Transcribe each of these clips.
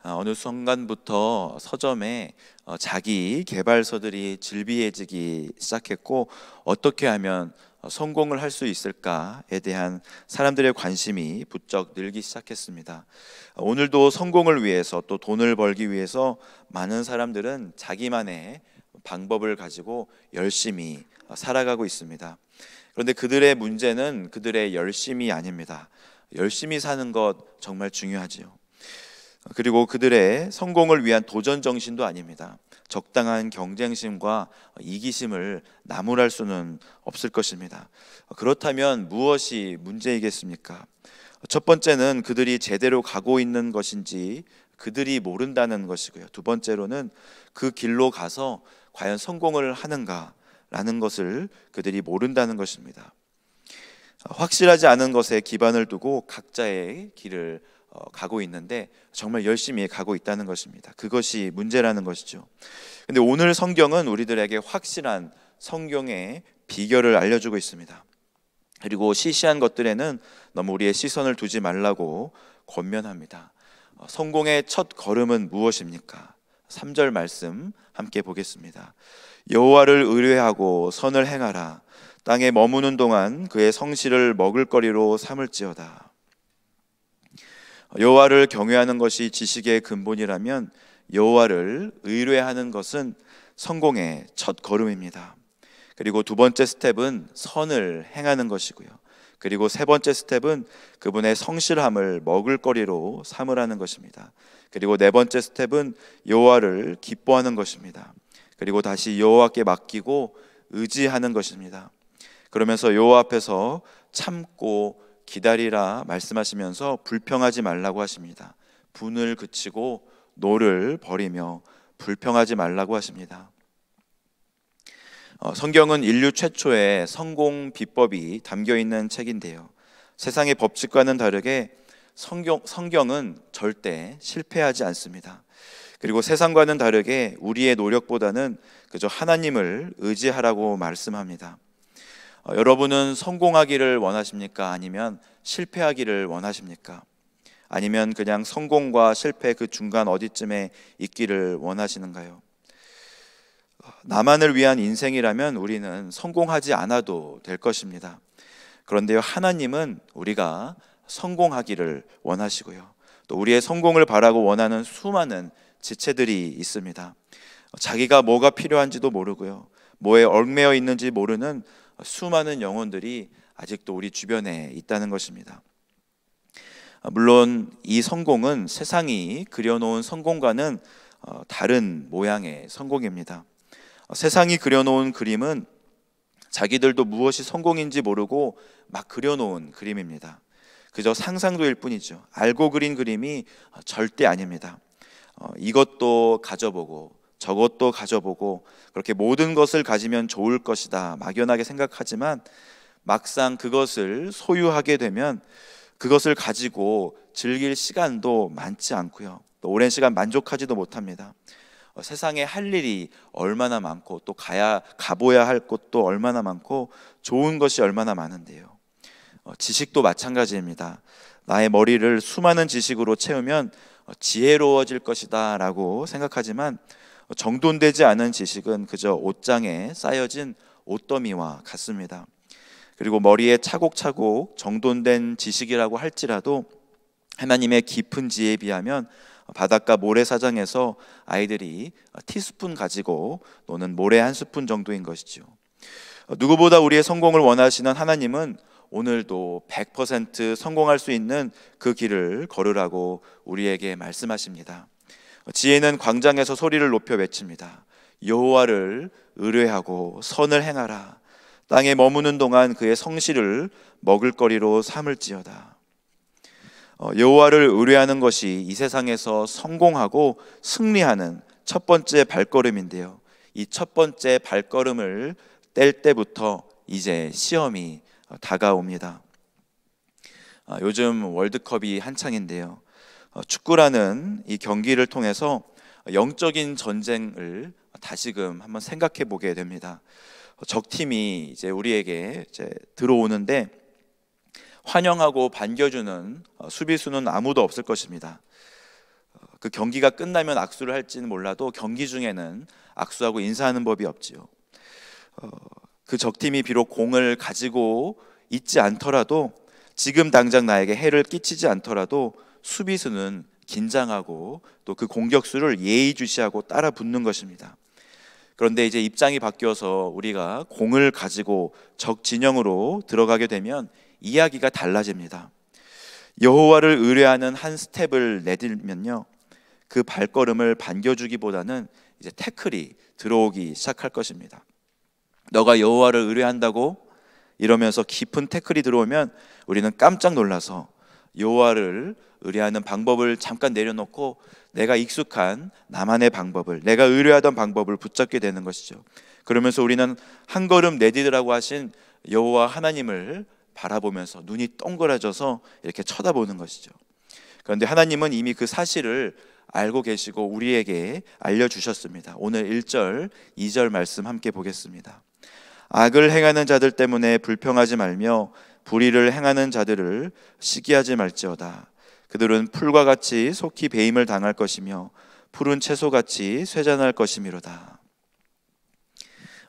어느 순간부터 서점에 자기 개발서들이 질비해지기 시작했고, 어떻게 하면 성공을 할 수 있을까에 대한 사람들의 관심이 부쩍 늘기 시작했습니다. 오늘도 성공을 위해서, 또 돈을 벌기 위해서 많은 사람들은 자기만의 방법을 가지고 열심히 살아가고 있습니다. 그런데 그들의 문제는 그들의 열심이 아닙니다. 열심히 사는 것 정말 중요하지요. 그리고 그들의 성공을 위한 도전 정신도 아닙니다. 적당한 경쟁심과 이기심을 나무랄 수는 없을 것입니다. 그렇다면 무엇이 문제이겠습니까? 첫 번째는 그들이 제대로 가고 있는 것인지 그들이 모른다는 것이고요. 두 번째로는 그 길로 가서 과연 성공을 하는가라는 것을 그들이 모른다는 것입니다. 확실하지 않은 것에 기반을 두고 각자의 길을 가고 있는데 정말 열심히 가고 있다는 것입니다. 그것이 문제라는 것이죠. 근데 오늘 성경은 우리들에게 확실한 성경의 비결을 알려주고 있습니다. 그리고 시시한 것들에는 너무 우리의 시선을 두지 말라고 권면합니다. 성공의 첫 걸음은 무엇입니까? 3절 말씀 함께 보겠습니다. 여호와를 의뢰하고 선을 행하라. 땅에 머무는 동안 그의 성실을 먹을거리로 삼을지어다. 여호와를 경외하는 것이 지식의 근본이라면 여호와를 의뢰하는 것은 성공의 첫 걸음입니다. 그리고 두 번째 스텝은 선을 행하는 것이고요. 그리고 세 번째 스텝은 그분의 성실함을 먹을거리로 삼으라는 것입니다. 그리고 네 번째 스텝은 여호와를 기뻐하는 것입니다. 그리고 다시 여호와께 맡기고 의지하는 것입니다. 그러면서 여호와 앞에서 참고 기다리라 말씀하시면서 불평하지 말라고 하십니다. 분을 그치고 노를 버리며 불평하지 말라고 하십니다. 성경은 인류 최초의 성공 비법이 담겨 있는 책인데요. 세상의 법칙과는 다르게 성경은 절대 실패하지 않습니다. 그리고 세상과는 다르게 우리의 노력보다는 그저 하나님을 의지하라고 말씀합니다. 여러분은 성공하기를 원하십니까? 아니면 실패하기를 원하십니까? 아니면 그냥 성공과 실패 그 중간 어디쯤에 있기를 원하시는가요? 나만을 위한 인생이라면 우리는 성공하지 않아도 될 것입니다. 그런데요, 하나님은 우리가 성공하기를 원하시고요, 또 우리의 성공을 바라고 원하는 수많은 지체들이 있습니다. 자기가 뭐가 필요한지도 모르고요, 뭐에 얽매여 있는지 모르는 수많은 영혼들이 아직도 우리 주변에 있다는 것입니다. 물론 이 성공은 세상이 그려놓은 성공과는 다른 모양의 성공입니다. 세상이 그려놓은 그림은 자기들도 무엇이 성공인지 모르고 막 그려놓은 그림입니다. 그저 상상도일 뿐이죠. 알고 그린 그림이 절대 아닙니다. 이것도 가져보고 저것도 가져보고 그렇게 모든 것을 가지면 좋을 것이다 막연하게 생각하지만 막상 그것을 소유하게 되면 그것을 가지고 즐길 시간도 많지 않고요, 또 오랜 시간 만족하지도 못합니다. 세상에 할 일이 얼마나 많고 또 가봐야 할 곳도 얼마나 많고 좋은 것이 얼마나 많은데요. 지식도 마찬가지입니다. 나의 머리를 수많은 지식으로 채우면 지혜로워질 것이다 라고 생각하지만 정돈되지 않은 지식은 그저 옷장에 쌓여진 옷더미와 같습니다. 그리고 머리에 차곡차곡 정돈된 지식이라고 할지라도 하나님의 깊은 지혜에 비하면 바닷가 모래사장에서 아이들이 티스푼 가지고 노는 모래 한 스푼 정도인 것이죠. 누구보다 우리의 성공을 원하시는 하나님은 오늘도 100% 성공할 수 있는 그 길을 걸으라고 우리에게 말씀하십니다. 지혜는 광장에서 소리를 높여 외칩니다. 여호와를 의뢰하고 선을 행하라. 땅에 머무는 동안 그의 성실을 먹을거리로 삼을지어다. 여호와를 의뢰하는 것이 이 세상에서 성공하고 승리하는 첫 번째 발걸음인데요, 이 첫 번째 발걸음을 뗄 때부터 이제 시험이 다가옵니다. 요즘 월드컵이 한창인데요, 축구라는 이 경기를 통해서 영적인 전쟁을 다시금 한번 생각해 보게 됩니다. 적팀이 이제 우리에게 이제 들어오는데 환영하고 반겨주는 수비수는 아무도 없을 것입니다. 그 경기가 끝나면 악수를 할지는 몰라도 경기 중에는 악수하고 인사하는 법이 없지요. 그 적팀이 비록 공을 가지고 있지 않더라도, 지금 당장 나에게 해를 끼치지 않더라도 수비수는 긴장하고 또 그 공격수를 예의주시하고 따라 붙는 것입니다. 그런데 이제 입장이 바뀌어서 우리가 공을 가지고 적 진영으로 들어가게 되면 이야기가 달라집니다. 여호와를 의뢰하는 한 스텝을 내딛으면요, 그 발걸음을 반겨주기보다는 이제 태클이 들어오기 시작할 것입니다. 너가 여호와를 의뢰한다고? 이러면서 깊은 태클이 들어오면 우리는 깜짝 놀라서 여호와를 의뢰하는 방법을 잠깐 내려놓고 내가 익숙한 나만의 방법을, 내가 의뢰하던 방법을 붙잡게 되는 것이죠. 그러면서 우리는 한 걸음 내디디라고 하신 여호와 하나님을 바라보면서 눈이 동그라져서 이렇게 쳐다보는 것이죠. 그런데 하나님은 이미 그 사실을 알고 계시고 우리에게 알려주셨습니다. 오늘 1절, 2절 말씀 함께 보겠습니다. 악을 행하는 자들 때문에 불평하지 말며 불의를 행하는 자들을 시기하지 말지어다. 그들은 풀과 같이 속히 배임을 당할 것이며 푸른 채소같이 쇠잔할 것이미로다.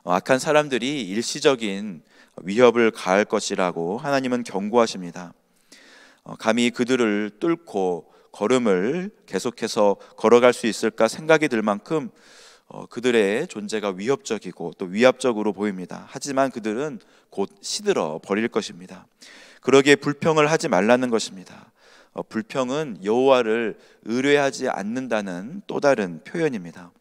악한 사람들이 일시적인 위협을 가할 것이라고 하나님은 경고하십니다. 감히 그들을 뚫고 걸음을 계속해서 걸어갈 수 있을까 생각이 들 만큼 그들의 존재가 위협적이고 또 위압적으로 보입니다. 하지만 그들은 곧 시들어 버릴 것입니다. 그러기에 불평을 하지 말라는 것입니다. 불평은 여호와를 의뢰하지 않는다는 또 다른 표현입니다.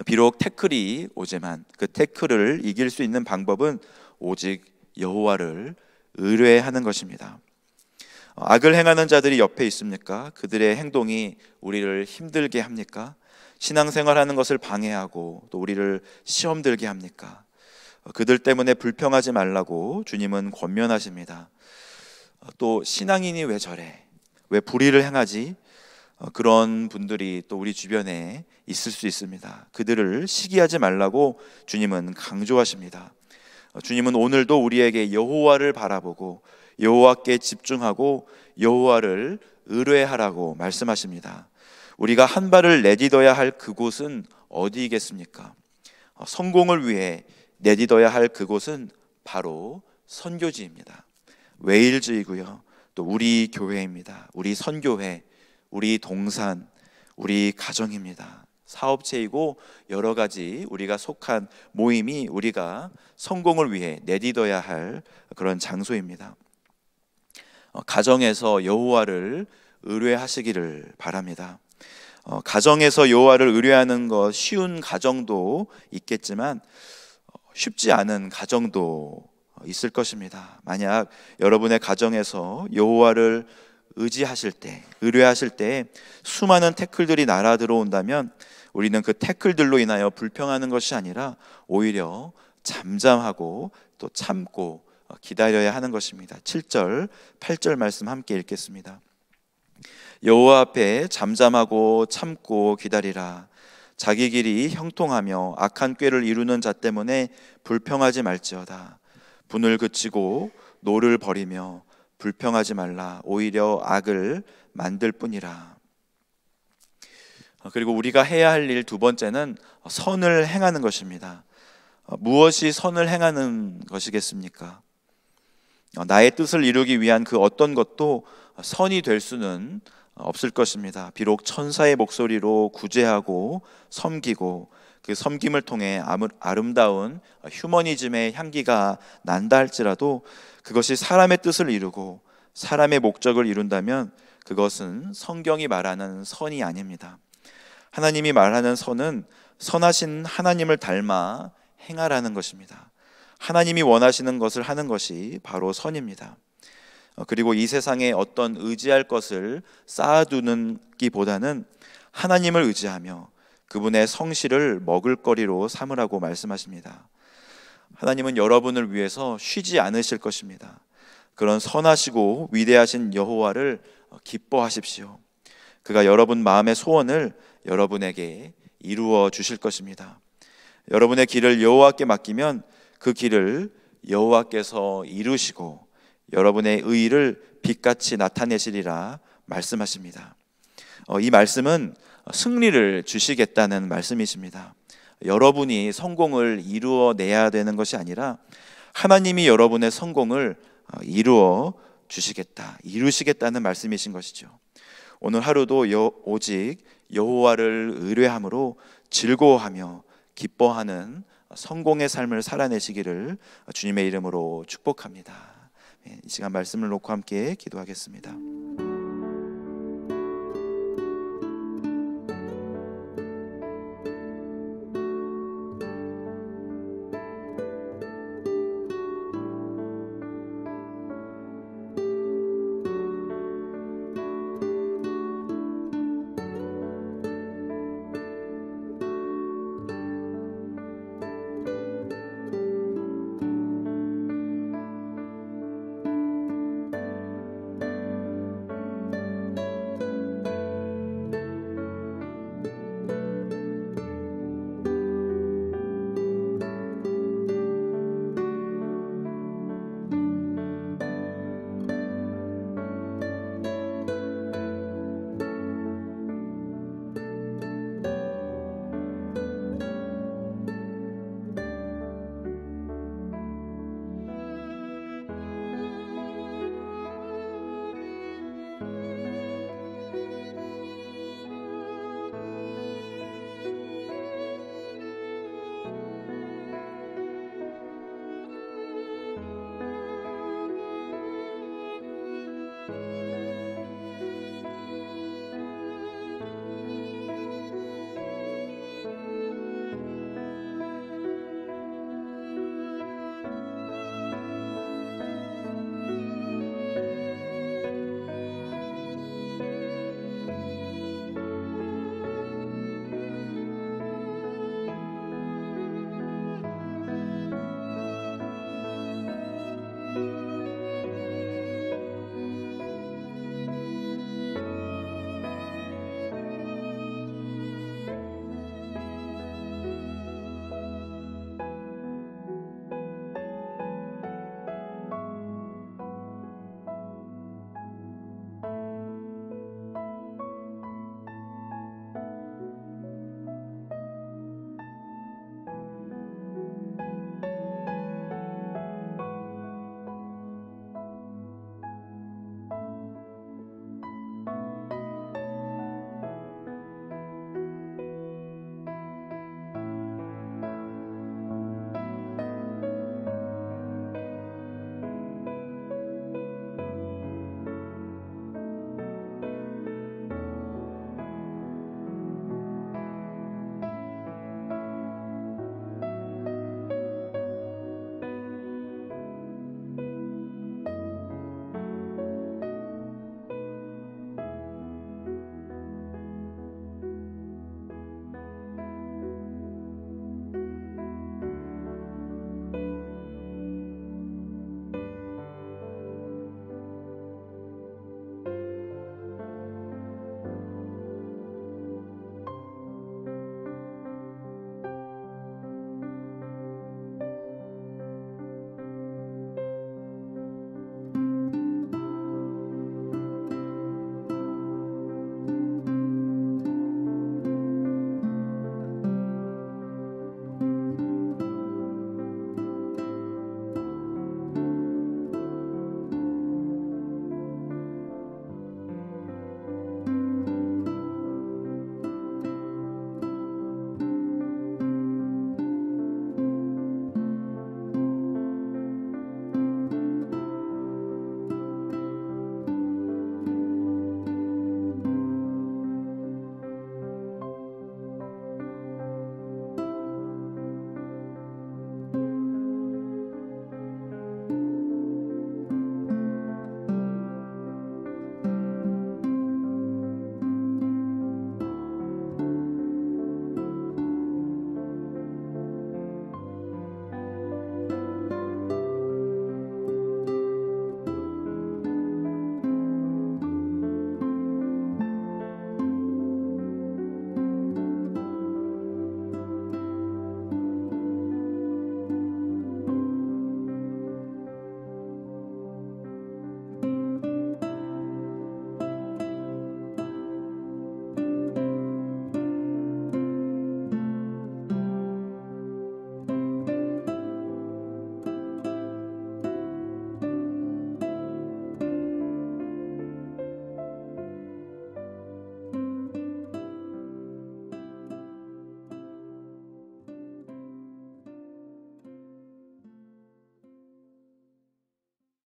비록 태클이 오지만 그 태클을 이길 수 있는 방법은 오직 여호와를 의뢰하는 것입니다. 악을 행하는 자들이 옆에 있습니까? 그들의 행동이 우리를 힘들게 합니까? 신앙생활하는 것을 방해하고 또 우리를 시험 들게 합니까? 그들 때문에 불평하지 말라고 주님은 권면하십니다. 또 신앙인이 왜 저래? 왜 불의를 행하지? 그런 분들이 또 우리 주변에 있을 수 있습니다. 그들을 시기하지 말라고 주님은 강조하십니다. 주님은 오늘도 우리에게 여호와를 바라보고 여호와께 집중하고 여호와를 의뢰하라고 말씀하십니다. 우리가 한 발을 내딛어야 할 그곳은 어디이겠습니까? 성공을 위해 내딛어야 할 그곳은 바로 선교지입니다. 웨일즈이고요, 또 우리 교회입니다. 우리 선교회, 우리 동산, 우리 가정입니다. 사업체이고 여러 가지 우리가 속한 모임이 우리가 성공을 위해 내딛어야 할 그런 장소입니다. 가정에서 여호와를 의뢰하시기를 바랍니다. 가정에서 여호와를 의뢰하는 것 쉬운 가정도 있겠지만 쉽지 않은 가정도 있을 것입니다. 만약 여러분의 가정에서 여호와를 의지하실 때, 의뢰하실 때 수많은 태클들이 날아 들어온다면 우리는 그 태클들로 인하여 불평하는 것이 아니라 오히려 잠잠하고 또 참고 기다려야 하는 것입니다. 7절, 8절 말씀 함께 읽겠습니다. 여호와 앞에 잠잠하고 참고 기다리라. 자기 길이 형통하며 악한 꾀를 이루는 자 때문에 불평하지 말지어다. 분을 그치고 노를 버리며 불평하지 말라. 오히려 악을 만들 뿐이라. 그리고 우리가 해야 할 일 두 번째는 선을 행하는 것입니다. 무엇이 선을 행하는 것이겠습니까? 나의 뜻을 이루기 위한 그 어떤 것도 선이 될 수는 없을 것입니다. 비록 천사의 목소리로 구제하고 섬기고 그 섬김을 통해 아름다운 휴머니즘의 향기가 난다 할지라도 그것이 사람의 뜻을 이루고 사람의 목적을 이룬다면 그것은 성경이 말하는 선이 아닙니다. 하나님이 말하는 선은 선하신 하나님을 닮아 행하라는 것입니다. 하나님이 원하시는 것을 하는 것이 바로 선입니다. 그리고 이 세상에 어떤 의지할 것을 쌓아두는 기보다는 하나님을 의지하며 그분의 성실을 먹을거리로 삼으라고 말씀하십니다. 하나님은 여러분을 위해서 쉬지 않으실 것입니다. 그런 선하시고 위대하신 여호와를 기뻐하십시오. 그가 여러분 마음의 소원을 여러분에게 이루어 주실 것입니다. 여러분의 길을 여호와께 맡기면 그 길을 여호와께서 이루시고 여러분의 의의를 빛같이 나타내시리라 말씀하십니다. 이 말씀은 승리를 주시겠다는 말씀이십니다. 여러분이 성공을 이루어내야 되는 것이 아니라 하나님이 여러분의 성공을 이루어 주시겠다, 이루시겠다는 말씀이신 것이죠. 오늘 하루도 오직 여호와를 의뢰함으로 즐거워하며 기뻐하는 성공의 삶을 살아내시기를 주님의 이름으로 축복합니다. 이 시간 말씀을 놓고 함께 기도하겠습니다.